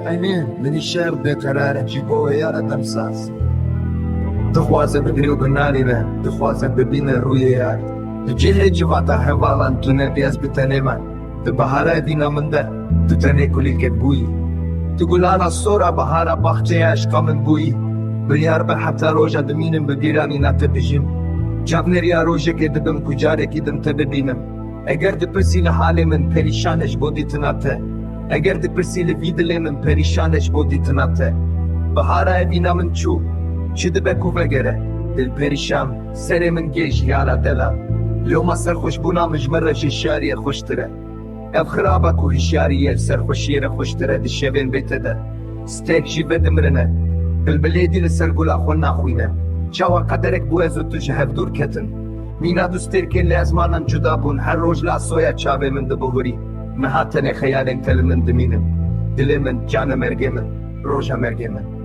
عينين من الشعر بقرار جيبوه يا تمساس دخوازه بدريو بنالينا دخوازه ببينا رويا تجيلي جواتا حوالان تنبياز بتنمان تبهارا دينا من ده تتني كلي كبوي تقول أنا الصورة بهارا بختي عشقا من بوي بریار بر حتی روژا دمینم بگیرانی نتبجیم جابنر یا روژه که دبم کجاره که دم تببینم اگر دپرسی لحال من پریشانش بودی تناته اگر دپرسی لویدل من پریشانش بودی تناته بهارا ابینا من چو چه دبکو بگره دل پریشان سر من گیش یارا دلا لو ما سر خوش بونا مجمرش الشاري خوشتره اف خرابك وهشاري سر خوشيره خوشتره دشبين بيتده ستيك جي بدمرنه البلادي لسر قول أخونا خوينا شاوا قدرك بوازو تجهب دور كتن مينا دوستير كن لازمانا جدابون هر روج لا سويا چابه من دبوغري مهاتن خيالين تل من دمينم دل من جانا مرگه من روجا مرگه من